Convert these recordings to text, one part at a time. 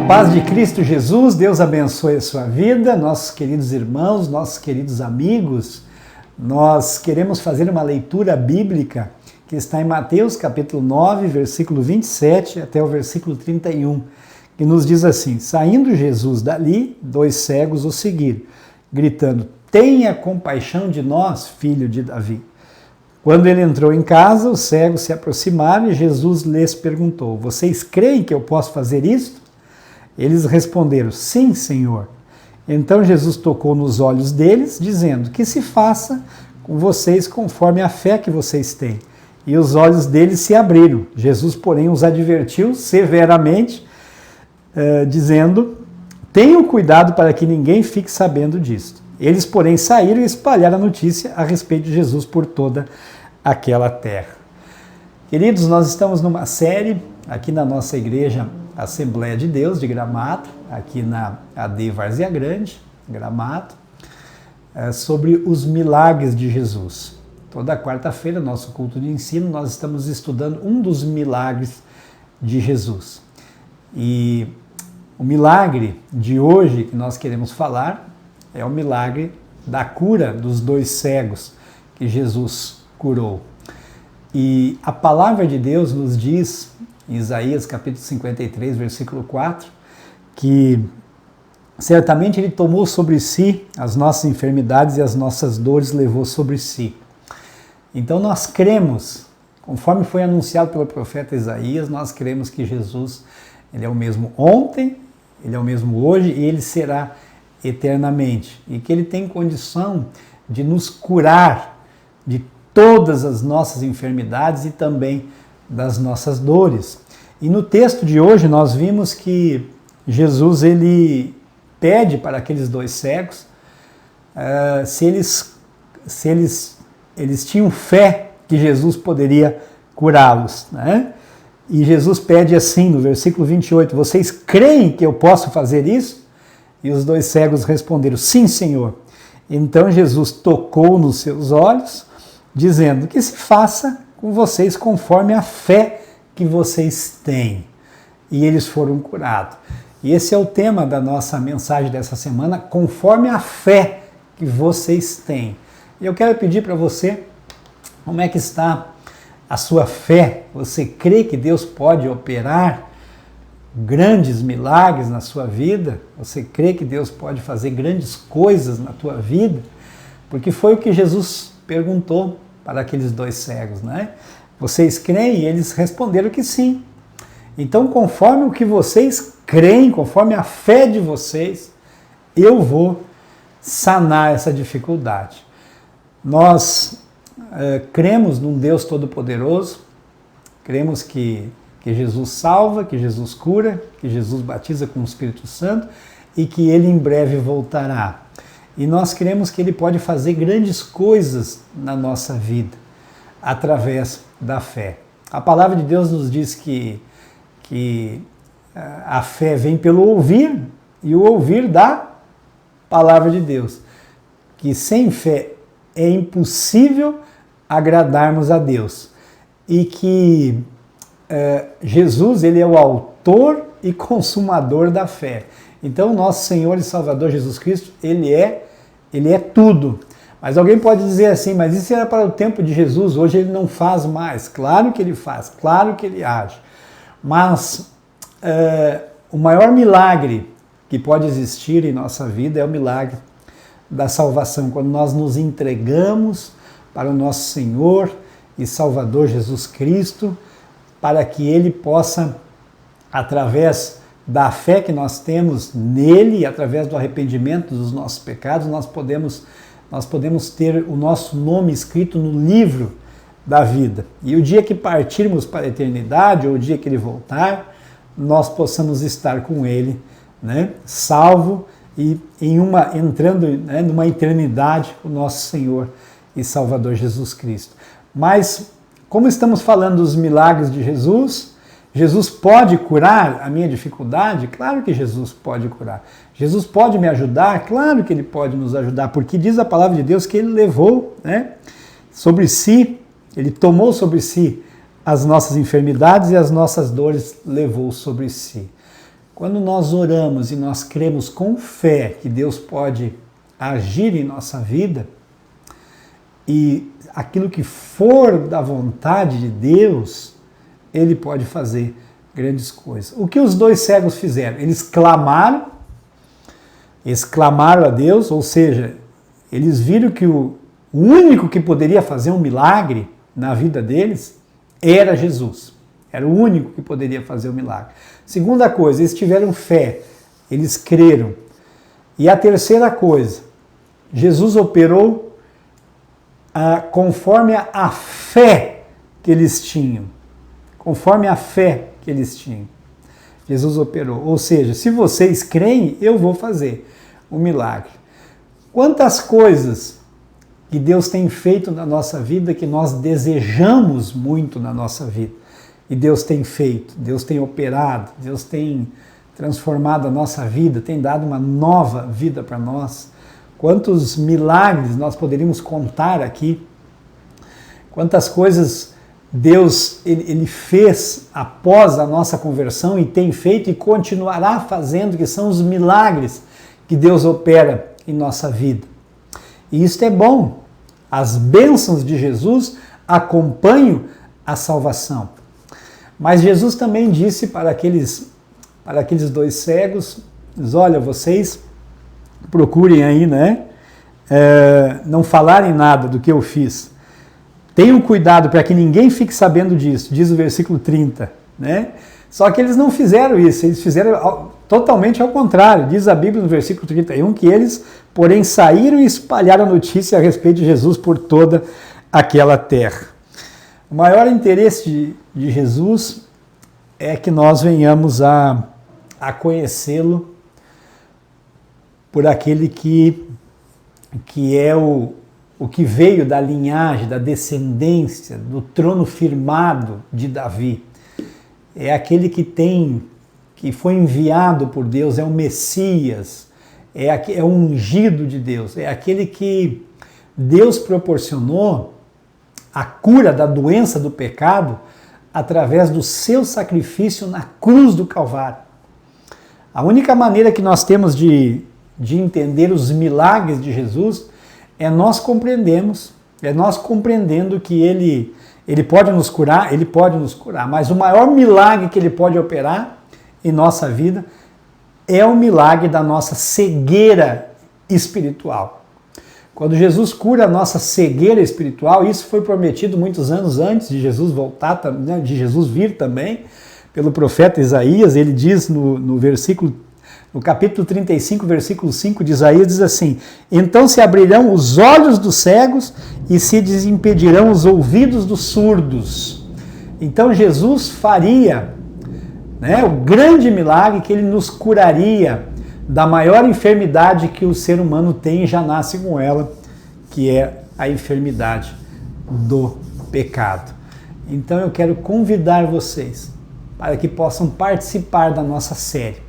paz de Cristo Jesus, Deus abençoe a sua vida, nossos queridos irmãos, nossos queridos amigos. Nós queremos fazer uma leitura bíblica que está em Mateus capítulo 9, versículo 27 até o versículo 31, que nos diz assim: saindo Jesus dali, 2 cegos o seguiram, gritando: tenha compaixão de nós, filho de Davi. Quando ele entrou em casa, os cegos se aproximaram e Jesus lhes perguntou: vocês creem que eu posso fazer isto? Eles responderam: sim, Senhor. Então Jesus tocou nos olhos deles, dizendo: que se faça com vocês conforme a fé que vocês têm. E os olhos deles se abriram. Jesus, porém, os advertiu severamente, dizendo: tenham cuidado para que ninguém fique sabendo disto. Eles, porém, saíram e espalharam a notícia a respeito de Jesus por toda aquela terra. Queridos, nós estamos numa série aqui na nossa igreja Assembleia de Deus de Gramado, aqui na AD Várzea Grande, Gramado, sobre os milagres de Jesus. Toda quarta-feira, nosso culto de ensino, nós estamos estudando um dos milagres de Jesus. E o milagre de hoje que nós queremos falar é o milagre da cura dos 2 cegos que Jesus curou. E a palavra de Deus nos diz, em Isaías capítulo 53, versículo 4, que certamente Ele tomou sobre si as nossas enfermidades e as nossas dores levou sobre si. Então nós cremos, conforme foi anunciado pelo profeta Isaías, nós cremos que Jesus, Ele é o mesmo ontem, Ele é o mesmo hoje e Ele será eternamente. E que Ele tem condição de nos curar de todas as nossas enfermidades e também das nossas dores. E no texto de hoje nós vimos que Jesus ele pede para aqueles 2 cegos se eles tinham fé que Jesus poderia curá-los, né? E Jesus pede assim no versículo 28, vocês creem que eu posso fazer isso? E os 2 cegos responderam: sim, Senhor. Então Jesus tocou nos seus olhos, dizendo: que se faça com vocês conforme a fé que vocês têm. E eles foram curados. E esse é o tema da nossa mensagem dessa semana: conforme a fé que vocês têm. E eu quero pedir para você, como é que está a sua fé? Você crê que Deus pode operar grandes milagres na sua vida? Você crê que Deus pode fazer grandes coisas na tua vida? Porque foi o que Jesus perguntou para aqueles 2 cegos, né? Vocês creem? E eles responderam que sim. Então, conforme o que vocês creem, conforme a fé de vocês, eu vou sanar essa dificuldade. Nós cremos num Deus Todo-Poderoso, cremos que Jesus salva, que Jesus cura, que Jesus batiza com o Espírito Santo e que Ele em breve voltará. E nós cremos que Ele pode fazer grandes coisas na nossa vida, através da fé. A palavra de Deus nos diz que a fé vem pelo ouvir, e o ouvir da palavra de Deus. Que sem fé é impossível agradarmos a Deus. E que Jesus, Ele é o autor e consumador da fé. Então, nosso Senhor e Salvador Jesus Cristo, Ele é tudo. Mas alguém pode dizer assim, mas isso era para o tempo de Jesus, hoje Ele não faz mais. Claro que Ele faz, claro que Ele age. Mas o maior milagre que pode existir em nossa vida é o milagre da salvação, quando nós nos entregamos para o nosso Senhor e Salvador Jesus Cristo, para que Ele possa, através da fé que nós temos nele e através do arrependimento dos nossos pecados, nós podemos ter o nosso nome escrito no livro da vida. E o dia que partirmos para a eternidade, ou o dia que Ele voltar, nós possamos estar com Ele, né, salvo e entrando, né, numa eternidade com o nosso Senhor e Salvador Jesus Cristo. Mas, como estamos falando dos milagres de Jesus, Jesus pode curar a minha dificuldade? Claro que Jesus pode curar. Jesus pode me ajudar? Claro que Ele pode nos ajudar, porque diz a palavra de Deus que Ele levou, né, sobre si, Ele tomou sobre si as nossas enfermidades e as nossas dores levou sobre si. Quando nós oramos e nós cremos com fé que Deus pode agir em nossa vida, e aquilo que for da vontade de Deus, Ele pode fazer grandes coisas. O que os dois cegos fizeram? Eles clamaram a Deus, ou seja, eles viram que o único que poderia fazer um milagre na vida deles era Jesus. Era o único que poderia fazer o milagre. Segunda coisa, eles tiveram fé, eles creram. E a terceira coisa, Jesus operou conforme a fé que eles tinham. Conforme a fé que eles tinham. Jesus operou. Ou seja, se vocês creem, eu vou fazer o milagre. Quantas coisas que Deus tem feito na nossa vida que nós desejamos muito na nossa vida. E Deus tem feito, Deus tem operado, Deus tem transformado a nossa vida, tem dado uma nova vida para nós. Quantos milagres nós poderíamos contar aqui? Quantas coisas Deus ele fez após a nossa conversão e tem feito e continuará fazendo, que são os milagres que Deus opera em nossa vida. E isto é bom. As bênçãos de Jesus acompanham a salvação. Mas Jesus também disse para aqueles dois cegos, diz, olha, vocês procurem aí, né? Não falarem nada do que eu fiz. Tenham cuidado para que ninguém fique sabendo disso, diz o versículo 30, né? Só que eles não fizeram isso, eles fizeram totalmente ao contrário. Diz a Bíblia no versículo 31 que eles, porém, saíram e espalharam a notícia a respeito de Jesus por toda aquela terra. O maior interesse de Jesus é que nós venhamos a conhecê-lo por aquele que é o que veio da linhagem, da descendência, do trono firmado de Davi. É aquele que foi enviado por Deus, é o Messias, é o ungido de Deus, é aquele que Deus proporcionou a cura da doença do pecado através do seu sacrifício na cruz do Calvário. A única maneira que nós temos de entender os milagres de Jesus é nós compreendendo que ele pode nos curar, mas o maior milagre que ele pode operar em nossa vida é o milagre da nossa cegueira espiritual. Quando Jesus cura a nossa cegueira espiritual, isso foi prometido muitos anos antes de Jesus voltar, de Jesus vir também, pelo profeta Isaías. Ele diz no capítulo 35, versículo 5 de Isaías, diz assim, então se abrirão os olhos dos cegos e se desimpedirão os ouvidos dos surdos. Então Jesus faria, o grande milagre que ele nos curaria da maior enfermidade que o ser humano tem e já nasce com ela, que é a enfermidade do pecado. Então eu quero convidar vocês para que possam participar da nossa série,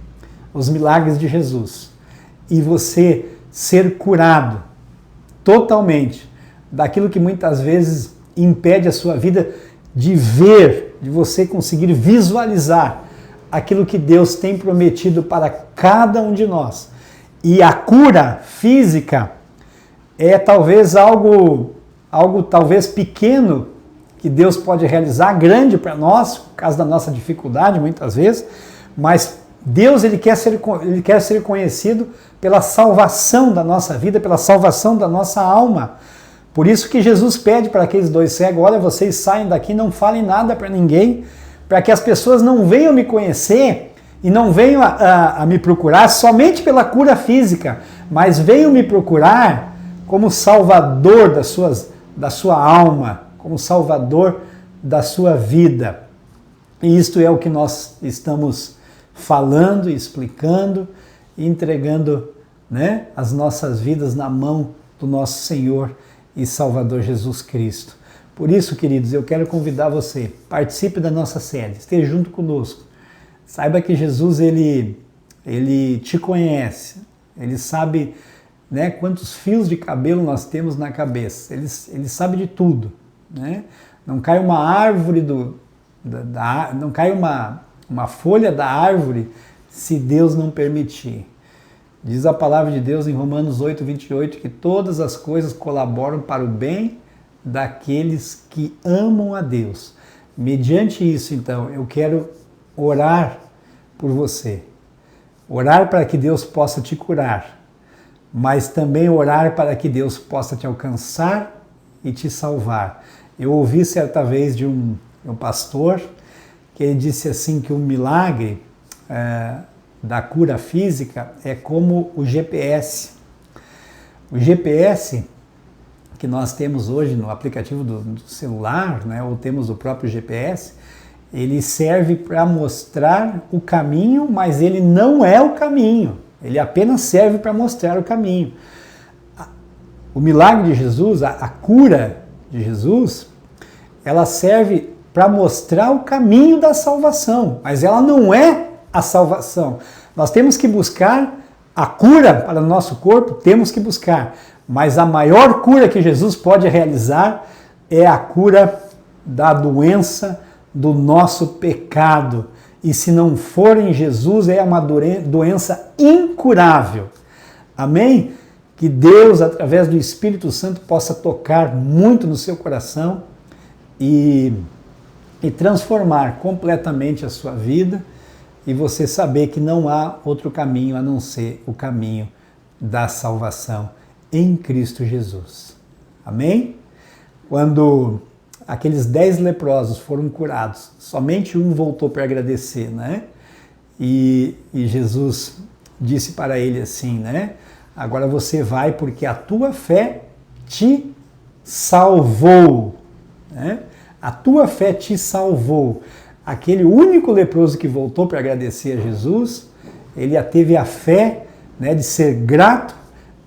Os Milagres de Jesus, e você ser curado totalmente daquilo que muitas vezes impede a sua vida de ver, de você conseguir visualizar aquilo que Deus tem prometido para cada um de nós. E a cura física é talvez algo talvez pequeno que Deus pode realizar, grande para nós, por causa da nossa dificuldade muitas vezes, mas Deus ele quer ser conhecido pela salvação da nossa vida, pela salvação da nossa alma. Por isso que Jesus pede para aqueles dois cegos, olha, vocês saem daqui, não falem nada para ninguém, para que as pessoas não venham me conhecer e não venham a me procurar somente pela cura física, mas venham me procurar como salvador da sua alma, como salvador da sua vida. E isto é o que nós estamos falando, explicando e entregando, as nossas vidas na mão do nosso Senhor e Salvador Jesus Cristo. Por isso, queridos, eu quero convidar você, participe da nossa série, esteja junto conosco. Saiba que Jesus, ele te conhece, ele sabe quantos fios de cabelo nós temos na cabeça, ele sabe de tudo. Não cai uma árvore, não cai uma folha da árvore se Deus não permitir. Diz a palavra de Deus em Romanos 8:28 que todas as coisas colaboram para o bem daqueles que amam a Deus. Mediante isso, então, eu quero orar por você. Orar para que Deus possa te curar, mas também orar para que Deus possa te alcançar e te salvar. Eu ouvi certa vez de um pastor que ele disse assim que o milagre da cura física é como o GPS. O GPS que nós temos hoje no aplicativo do celular, né, ou temos o próprio GPS, ele serve para mostrar o caminho, mas ele não é o caminho. Ele apenas serve para mostrar o caminho. O milagre de Jesus, a cura de Jesus, ela serve para mostrar o caminho da salvação, mas ela não é a salvação. Nós temos que buscar a cura para o nosso corpo, temos que buscar, mas a maior cura que Jesus pode realizar é a cura da doença do nosso pecado. E se não for em Jesus, é uma doença incurável. Amém? Que Deus, através do Espírito Santo, possa tocar muito no seu coração e transformar completamente a sua vida e você saber que não há outro caminho a não ser o caminho da salvação em Cristo Jesus. Amém? Quando aqueles 10 leprosos foram curados, somente um voltou para agradecer, né? E Jesus disse para ele assim, né? Agora você vai porque a tua fé te salvou, né? A tua fé te salvou. Aquele único leproso que voltou para agradecer a Jesus, ele teve a fé, né, de ser grato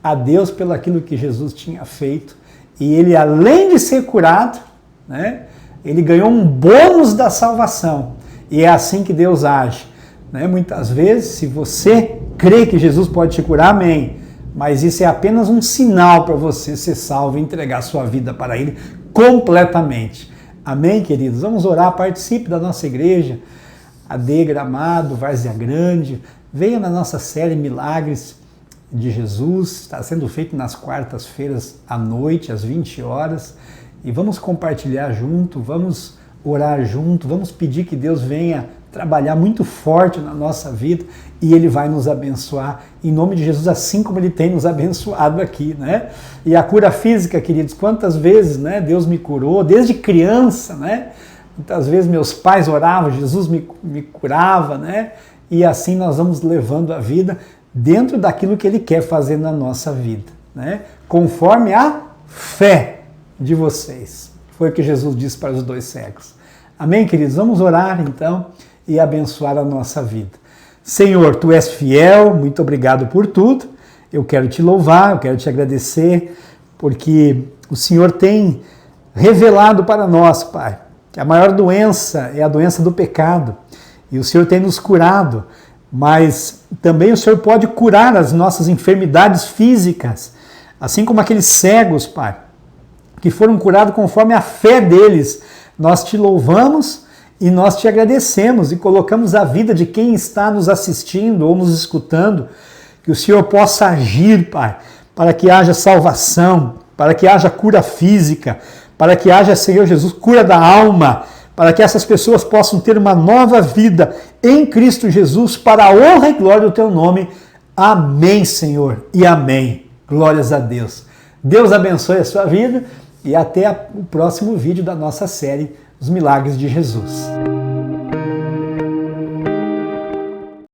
a Deus pelo aquilo que Jesus tinha feito. E ele, além de ser curado, né, ele ganhou um bônus da salvação. E é assim que Deus age. Né? Muitas vezes, se você crê que Jesus pode te curar, amém. Mas isso é apenas um sinal para você ser salvo e entregar sua vida para Ele completamente. Amém, queridos? Vamos orar, participe da nossa igreja, AD Gramado, Várzea Grande. Venha na nossa série Milagres de Jesus, está sendo feito nas quartas-feiras à noite, às 20 horas. E vamos compartilhar junto, vamos orar junto, vamos pedir que Deus venha trabalhar muito forte na nossa vida e Ele vai nos abençoar em nome de Jesus, assim como Ele tem nos abençoado aqui, né? E a cura física, queridos, quantas vezes, né, Deus me curou, desde criança, né? Muitas vezes meus pais oravam, Jesus me curava, né? E assim nós vamos levando a vida dentro daquilo que Ele quer fazer na nossa vida, né? Conforme a fé de vocês. Foi o que Jesus disse para os 2 cegos. Amém, queridos? Vamos orar, então, e abençoar a nossa vida. Senhor, Tu és fiel, muito obrigado por tudo. Eu quero Te louvar, eu quero Te agradecer, porque o Senhor tem revelado para nós, Pai, que a maior doença é a doença do pecado. E o Senhor tem nos curado, mas também o Senhor pode curar as nossas enfermidades físicas, assim como aqueles cegos, Pai, que foram curados conforme a fé deles. Nós Te louvamos e nós Te agradecemos e colocamos a vida de quem está nos assistindo ou nos escutando, que o Senhor possa agir, Pai, para que haja salvação, para que haja cura física, para que haja, Senhor Jesus, cura da alma, para que essas pessoas possam ter uma nova vida em Cristo Jesus, para a honra e glória do Teu nome. Amém, Senhor, e amém. Glórias a Deus. Deus abençoe a sua vida e até o próximo vídeo da nossa série Os Milagres de Jesus.